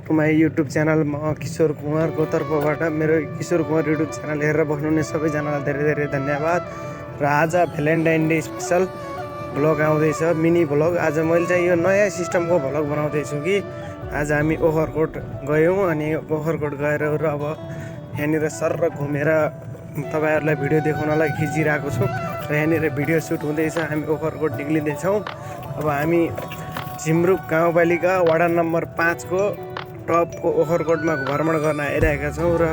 To my YouTube channel. म किशोर कुमारको तर्फबाट मेरो किशोर कुमार युट्युब च्यानल हेरेर बस्नुहुने सबैजनालाई धेरै धेरै धन्यवाद। र आज भ्यालेन्टाइन डे स्पेसल भ्लग आउँदैछ, मिनी भ्लग। आज मैले चाहिँ यो नयाँ सिस्टमको भ्लग बनाउँदैछु कि आज हामी ओखरकोट गयौँ अनि ओखरकोट गएर अब यहाँनिर सर घुमेर तपाईँहरूलाई भिडियो देखाउनलाई खिचिरहेको छु। र यहाँनिर भिडियो सुट हुँदैछ, हामी ओखरकोट निक्लिँदैछौँ। अब हामी झिमरुक गाउँपालिका वडा नम्बर 5 को टपको ओखरकोटमा भ्रमण गर्न आइरहेका छौँ। र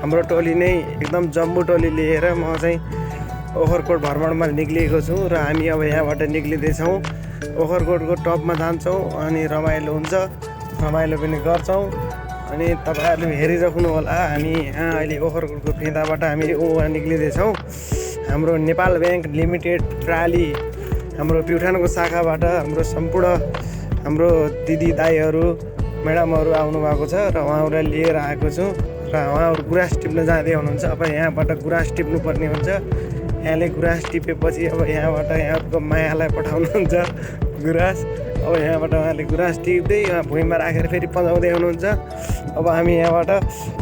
हाम्रो टोली नै एकदम जम्बो टोली लिएर म चाहिँ ओखरकोट भ्रमणमा निक्लिएको छु। र हामी अब यहाँबाट निक्लिँदैछौँ, ओखरकोटको टपमा जान्छौँ अनि रमाइलो हुन्छ, रमाइलो पनि गर्छौँ। अनि तपाईँहरूले हेरिराख्नु होला, हामी यहाँ अहिले ओखरकोटको फेदाबाट हामी उहाँ निक्लिँदैछौँ। हाम्रो नेपाल ब्याङ्क लिमिटेड प्राली हाम्रो प्युठानको शाखाबाट हाम्रो सम्पूर्ण हाम्रो दिदी दाईहरू म्याडमहरू आउनुभएको छ र उहाँहरूलाई लिएर आएको छु। र उहाँहरू गुराँस टिप्न जाँदै हुनुहुन्छ। अब यहाँबाट गुराँस टिप्नुपर्ने हुन्छ। यहाँले गुराँस टिपेपछि अब यहाँबाट यहाँहरूको मायालाई पठाउनुहुन्छ गुराँस। अब यहाँबाट उहाँले गुराँस टिप्दै भुइँमा राखेर फेरि पजाउँदै हुनुहुन्छ। अब हामी यहाँबाट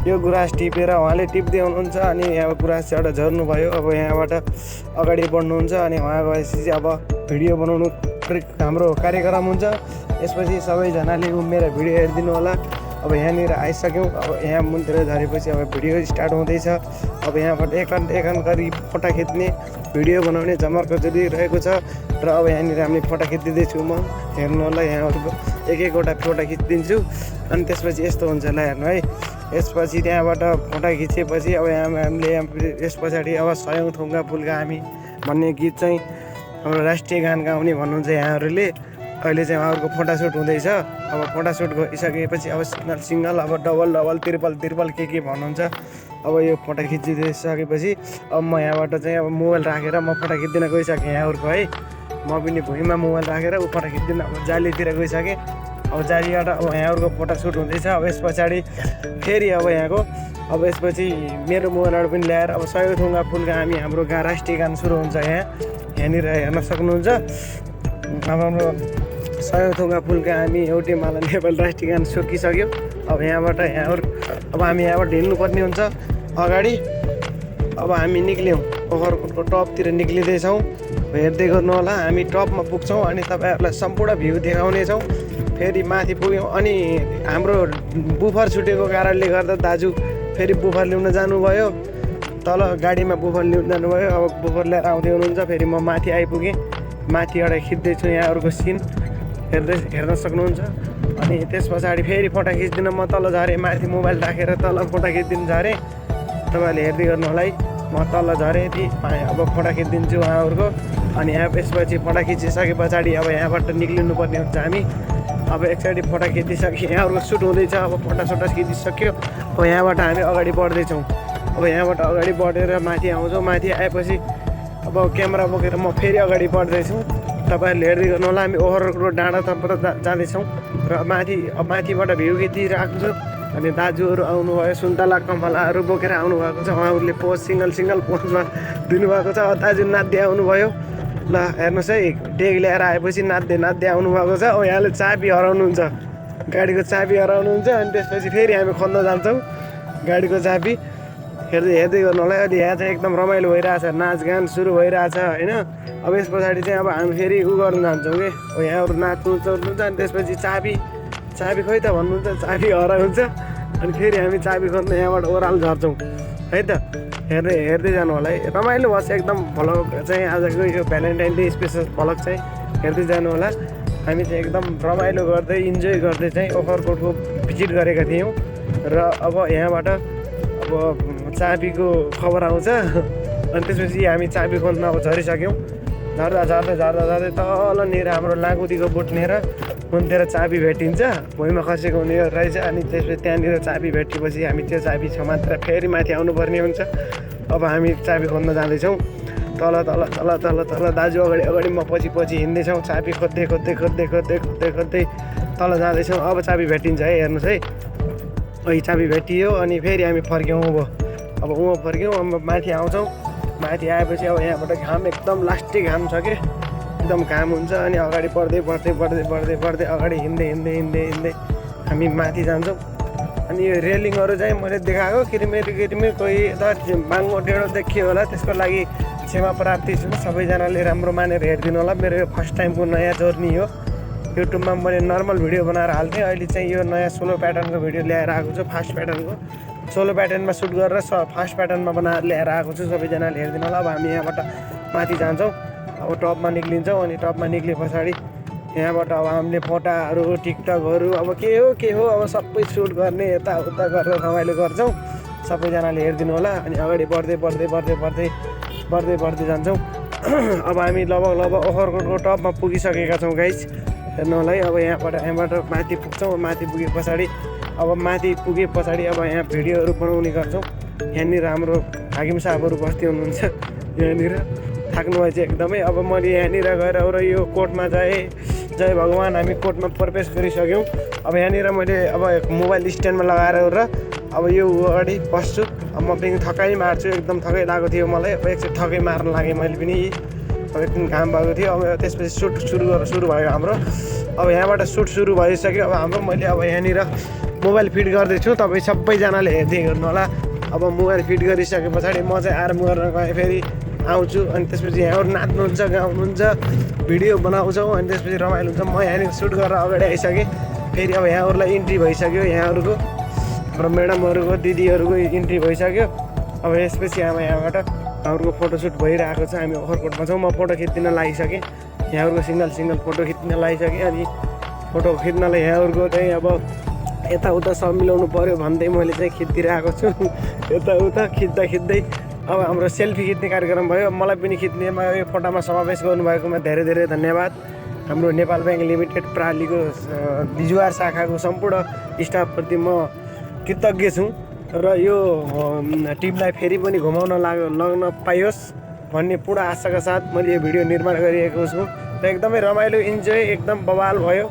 यो गुराँस टिपेर उहाँले टिप्दै हुनुहुन्छ अनि यहाँ गुराँस एउटा झर्नुभयो। अब यहाँबाट अगाडि बढ्नुहुन्छ अनि उहाँ गएपछि चाहिँ अब भिडियो बनाउनु हाम्रो कार्यक्रम हुन्छ। यसपछि सबैजनाले उम्मेर भिडियो हेरिदिनु होला। अब यहाँनिर आइसक्यौँ, अब यहाँ मुनतिर झरेपछि अब भिडियो स्टार्ट हुँदैछ। अब यहाँबाट एकान्त गरी फोटा खिच्ने भिडियो बनाउने जमर्को चलिरहेको छ। र अब यहाँनिर हामी फोटा खिचिदिँदैछु, म हेर्नु होला। यहाँहरूको एक एकवटा फोटा खिचिदिन्छु अनि त्यसपछि यस्तो हुन्छ ल हेर्नु है। यसपछि त्यहाँबाट फोटा खिचेपछि अब हामीले यस पछाडि अब सयौँ थुङ्गा फुल्का हामी भन्ने गीत चाहिँ हाम्रो राष्ट्रिय गान गाउने भन्नुहुन्छ यहाँहरूले। अहिले चाहिँ उहाँहरूको फोटोसुट हुँदैछ। अब फोटोसुट गइसकेपछि अब सिङ्गल अब डबल त्रिपल के भन्नुहुन्छ। अब यो फोटो खिचिदिइसकेपछि अब म यहाँबाट चाहिँ अब मोबाइल राखेर म फोटो खिच्दिन गइसकेँ यहाँहरूको है। म पनि भुइँमा मोबाइल राखेर ऊ फोटो खिच्दिन अब जालीतिर गइसकेँ। अब जालीबाट अब यहाँहरूको फोटोसुट हुँदैछ। अब यस पछाडि फेरि अब यहाँको अब यसपछि मेरो मोबाइलबाट पनि ल्याएर अब सयौँ थुङ्गा फुल्का हामी हाम्रो राष्ट्रिय गान सुरु हुन्छ यहाँनिर हेर्न सक्नुहुन्छ। अब हाम्रो सयौँ थुङ्गा फुल्का हामी एउटै माला नेपाल राष्ट्रिय गान सकिसक्यो। अब यहाँबाट यहाँहरू अब हामी यहाँबाट हिँड्नुपर्ने हुन्छ अगाडि। अब हामी निक्ल्यौँ, ओखरकोटको टपतिर निक्लिँदैछौँ। हेर्दै गर्नु होला, हामी टपमा पुग्छौँ अनि तपाईँहरूलाई सम्पूर्ण भ्यू देखाउनेछौँ। फेरि माथि पुग्यौँ अनि हाम्रो बुफर छुटेको कारणले गर्दा दाजु फेरि बुफर ल्याउन जानुभयो, तल गाडीमा बुफर ल्याउन जानुभयो। अब बुफर ल्याएर आउँदै हुनुहुन्छ। फेरि म माथि आइपुगेँ, माथिबाट खिच्दैछु यहाँहरूको सिन हेर्न सक्नुहुन्छ। अनि त्यस पछाडि फेरि फोटो खिच्दिन म तल झरेँ, माथि मोबाइल राखेर तल फोटो खिचिदिनु झरेँ। तपाईँहरूले हेर्दै गर्नु होला है, म तल झरेँ अब फोटो खिचिदिन्छु उहाँहरूको। अनि यहाँ यसपछि फोटो खिचिसके पछाडि अब यहाँबाट निक्लिनु पर्ने हुन्छ हामी। अब एकचोटि फोटो खिचिसके यहाँहरूको सुट हुँदैछ। अब फोटो खिचिसक्यो। अब यहाँबाट हामी अगाडि बढ्दैछौँ। अब यहाँबाट अगाडि बढेर माथि आउँछौँ। माथि आएपछि अब क्यामेरा बोकेर म फेरि अगाडि बढ्दैछु। तपाईँहरूले हेर्दै गर्नु होला, हामी ओखरकोट डाँडातर्फ जाँदैछौँ। र माथिबाट भ्यू खिचिरहेको छु। अनि दाजुहरू आउनुभयो, सुन्तला कमलाहरू बोकेर आउनुभएको छ। उहाँहरूले पोज सिङ्गल पोजमा दिनुभएको छ। दाजु नाच्दै आउनुभयो। ल हेर्नुहोस् है, डेक ल्याएर आएपछि नाच्दै आउनुभएको छ। अब यहाँले चाबी हराउनुहुन्छ, गाडीको चाबी हराउनुहुन्छ। अनि त्यसपछि फेरि हामी खोज्न जान्छौँ गाडीको चाबी। हेर्दै गर्नु होला। अहिले यहाँ चाहिँ एकदम रमाइलो भइरहेछ, नाचगान सुरु भइरहेछ होइन। अब यस पछाडि चाहिँ अब हामी फेरि गर्न जान्छौँ कि अब यहाँहरू नाच्नुहुन्छ। अनि त्यसपछि चाबी खोइ त भन्नुहुन्छ, चाबी हराउँछ। अनि फेरि हामी चाबी खोज्न यहाँबाट ओह्रालो झर्छौँ है त। हेर्दै जानु होला है, रमाइलो बस एकदम। भ्लग चाहिँ आजको यो भ्यालेन्टाइन डे स्पेसल भ्लग चाहिँ हेर्दै जानु होला। हामी चाहिँ एकदम रमाइलो गर्दै इन्जोय गर्दै चाहिँ ओखरकोटको भिजिट गरेका थियौँ। र अब यहाँबाट अब चाबीको खबर आउँछ। अनि त्यसपछि हामी चाबी खोज्न अब झरिसक्यौँ। झर्दै तलनिर हाम्रो लाँगुदीको बोटनिर मुनतिर चाबी भेटिन्छ, भुइँमा खसेको हुने रहेछ। अनि त्यसपछि त्यहाँनिर चाबी भेटेपछि हामी त्यो चाबी छ मात्र फेरि माथि आउनुपर्ने हुन्छ। अब हामी चाबी खोज्न जाँदैछौँ तल दाजु अगाडि म पछि हिँड्दैछौँ। चाबी खोज्दै तल जाँदैछौँ। अब चाबी भेटिन्छ है, हेर्नुहोस् है। अहिले चाबी भेटियो अनि फेरि हामी फर्क्यौँ। अब फर्क्यौँ, अब माथि आउँछौँ। माथि आएपछि अब यहाँबाट घाम एकदम लास्टै घाम छ कि एकदम घाम हुन्छ। अनि अगाडि बढ्दै अगाडि हिँड्दै हामी माथि जान्छौँ। अनि यो रेलिङहरू चाहिँ मैले देखाएको किरिमेर कोही यता बाङ्गो डेढो देखियो होला, त्यसको लागि क्षमा प्रार्थी छु। सबैजनाले राम्रो मानेर हेरिदिनु होला। मेरो यो फर्स्ट टाइमको नयाँ जर्नी हो। युट्युबमा मैले नर्मल भिडियो बनाएर हाल्थेँ, अहिले चाहिँ यो नयाँ सोलो प्याटर्नको भिडियो ल्याएर आएको छु। फास्ट प्याटर्नको सोलो प्याटर्नमा सुट गरेर फास्ट प्याटर्नमा बनाएर ल्याएर आएको छु। सबैजनाले हेरिदिनु होला। अब हामी यहाँबाट माथि जान्छौँ, अब टपमा निक्लिन्छौँ। अनि टपमा निक्ले पछाडि यहाँबाट अब हामीले फोटाहरू टिकटकहरू अब के हो अब सबै सुट गर्ने यताउता गरेर रमाइलो गर्छौँ। सबैजनाले हेरिदिनु होला। अनि अगाडि बढ्दै जान्छौँ। अब हामी लगभग ओखरकोटको टपमा पुगिसकेका छौँ गाइस, हेर्नु होला है। अब यहाँबाट माथि पुग्छौँ। माथि पुगे पछाडि अब यहाँ भिडियोहरू बनाउने गर्छौँ। यहाँनिर हाम्रो हाकिम साहबहरू बस्दै हुनुहुन्छ। यहाँनिर थाक्नु भएछ एकदमै। अब मैले यहाँनिर गएर र यो कोर्टमा जय भगवान् हामी कोर्टमा प्रवेश गरिसक्यौँ। अब यहाँनिर मैले अब मोबाइल स्ट्यान्डमा लगाएर र अब यो अगाडि बस्छु। अब म पनि थकाइ मार्छु, एकदम थकाइ लागेको थियो मलाई। अब एकचोटि थकाइ मार्न लागेँ मैले पनि। अब एकदम घाम भएको थियो। अब त्यसपछि सुट सुरु भयो हाम्रो। अब यहाँबाट सुट सुरु भइसक्यो। अब हाम्रो मैले अब यहाँनिर मोबाइल फिट गर्दैछु। तपाईँ सबैजनाले हेर्दै गर्नु होला। अब मोबाइल फिट गरिसके पछाडि म चाहिँ आराम गर्न गएँ, फेरि आउँछु। अनि त्यसपछि यहाँहरू नाच्नुहुन्छ, गाउनुहुन्छ, भिडियो बनाउँछौँ। अनि त्यसपछि रमाइलो हुन्छ। म यहाँनिर सुट गरेर अगाडि आइसकेँ। फेरि अब यहाँहरूलाई इन्ट्री भइसक्यो, यहाँहरूको र म्याडमहरूको दिदीहरूको इन्ट्री भइसक्यो। अब यसपछि यहाँबाट यहाँहरूको फोटोसुट भइरहेको छ। हामी ओखरकोटमा छौँ। म फोटो खिच्दिन लागिसकेँ। यहाँहरूको सिङ्गल फोटो खिच्न लागिसकेँ। अनि फोटो खिच्नलाई यहाँहरूको चाहिँ अब यताउता सब मिलाउनु पऱ्यो भन्दै मैले चाहिँ खिचिदिरहेको छु। यताउता खिच्दै अब हाम्रो सेल्फी खिच्ने कार्यक्रम भयो। मलाई पनि खिच्नेमा यो फोटोमा समावेश गर्नुभएकोमा धेरै धन्यवाद। हाम्रो नेपाल ब्याङ्क लिमिटेड प्रालीको बिजुवार शाखाको सम्पूर्ण स्टाफप्रति म कृतज्ञ छु। र यो टिमलाई फेरि पनि घुमाउन लाग्न पाइयोस् भन्ने पूर्ण आशाका साथ मैले यो भिडियो निर्माण गरिएको छु। र एकदमै रमाइलो इन्जोय एकदम बवाल भयो।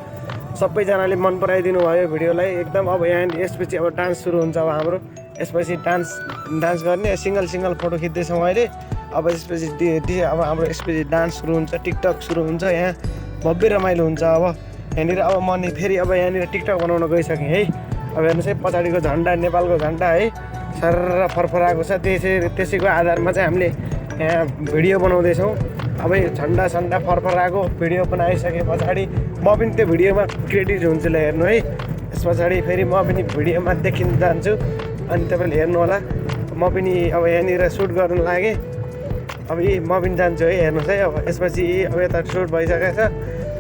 सबैजनाले मन पराइदिनु भयो भिडियोलाई एकदम। अब यहाँ यसपछि अब डान्स सुरु हुन्छ। अब हाम्रो यसपछि डान्स गर्ने सिङ्गल फोटो खिच्दैछौँ अहिले। अब यसपछि अब हाम्रो यसपछि डान्स सुरु हुन्छ, टिकटक सुरु हुन्छ। यहाँ भव्य रमाइलो हुन्छ। अब यहाँनिर अब म फेरि अब यहाँनिर टिकटक बनाउन गइसकेँ है। अब हेर्नुहोस् है, पछाडिको झन्डा नेपालको झन्डा है सरर फरफराएको छ। त्यसैको आधारमा चाहिँ हामीले यहाँ भिडियो बनाउँदैछौँ। अब यो झन्डा फरफराएको भिडियो बनाइसके पछाडि म पनि त्यो भिडियोमा क्रेडिट हुन्छु ल, हेर्नु है। त्यस पछाडि फेरि म पनि भिडियोमा देखिन जान्छु। अनि तपाईँले हेर्नु होला। म पनि अब यहाँनिर सुट गर्न लागेँ। अब म पनि जान्छु है, हेर्नुहोस् है। अब यसपछि अब यता सुट भइसकेको छ।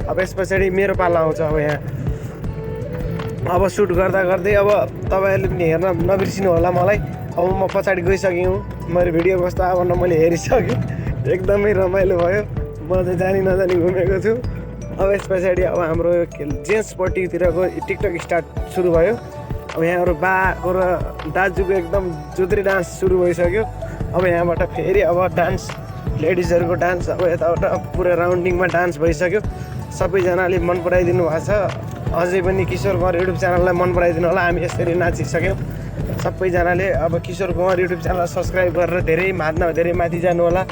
अब यस पछाडि मेरो पाला आउँछ। अब यहाँ अब सुट गर्दै अब तपाईँहरूले पनि हेर्न नबिर्सिनु होला मलाई। अब म पछाडि गइसकेँ। मेरो भिडियो कस्तो अब मैले हेरिसकेँ। एकदमै रमाइलो भयो। म चाहिँ जानी नजानी घुमेको छु। अब यस पछाडि अब हाम्रो जेन्ट्सपट्टितिरको टिकटक स्टार्ट सुरु भयो। अब यहाँहरू बाको र दाजुको एकदम जुद्री डान्स सुरु भइसक्यो। अब यहाँबाट फेरि अब डान्स लेडिजहरूको डान्स अब यताबाट पुरा राउन्डिङमा डान्स भइसक्यो। सबैजनाले मन पराइदिनु भएको छ। अझै पनि किशोर कुमार युट्युब च्यानललाई मन पराइदिनु होला। हामी यसरी नाचिसक्यौँ सबैजनाले। अब Kishore Kumar YouTube channel subscribe गरेर धेरै माथि जानु होला।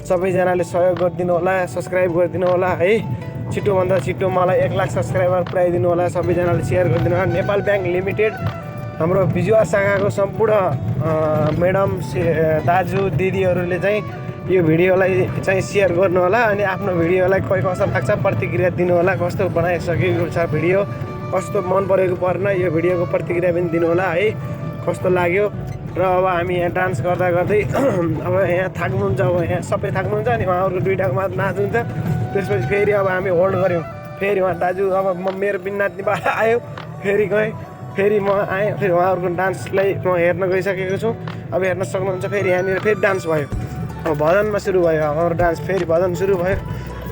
सबैजनाले सहयोग गरिदिनु होला, सब्सक्राइब गरिदिनु होला है। छिटोभन्दा छिटो मलाई 1 लाख सब्सक्राइबर पुऱ्याइदिनु होला। सबैजनाले सेयर गरिदिनु होला। नेपाल ब्याङ्क लिमिटेड हाम्रो बिजुवार शाखाको सम्पूर्ण म्याडम दाजु दिदीहरूले चाहिँ यो भिडियोलाई चाहिँ सेयर गर्नु होला। अनि आफ्नो भिडियोलाई कस्तो लाग्छ प्रतिक्रिया दिनु होला। कस्तो बनाइसकेको छ भिडियो, कस्तो मन परेको परेन, यो भिडियोको प्रतिक्रिया पनि दिनु होला है, कस्तो लाग्यो। र अब हामी यहाँ डान्स गर्दै अब यहाँ थाक्नुहुन्छ। अब यहाँ सबै थाक्नुहुन्छ। अनि उहाँहरूको दुइटाको मात्र नाच हुन्छ। त्यसपछि फेरि अब हामी होल्ड गऱ्यौँ। फेरि उहाँ दाजु अब मेरो पनि नाच्ने पाला आयो। फेरि गएँ, फेरि म आएँ। फेरि उहाँहरूको डान्सलाई म हेर्न गइसकेको छु। अब हेर्न सक्नुहुन्छ। फेरि यहाँनिर फेरि डान्स भयो। अब भजनमा सुरु भयो हाम्रो डान्स। फेरि भजन सुरु भयो।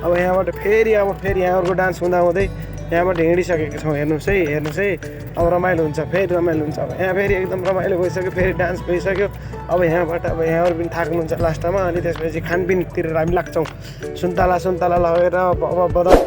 अब यहाँबाट फेरि यहाँहरूको डान्स हुँदै यहाँबाट हिँडिसकेको छौँ। हेर्नुहोस् है। अब रमाइलो हुन्छ, फेरि रमाइलो हुन्छ। अब यहाँ फेरि एकदम रमाइलो भइसक्यो। फेरि डान्स भइसक्यो। अब यहाँबाट अब यहाँहरू पनि थाक्नुहुन्छ लास्टमा। अनि त्यसपछि खानपिनतिर हामी लाग्छौँ। सुन्तला लगेर अब बदाम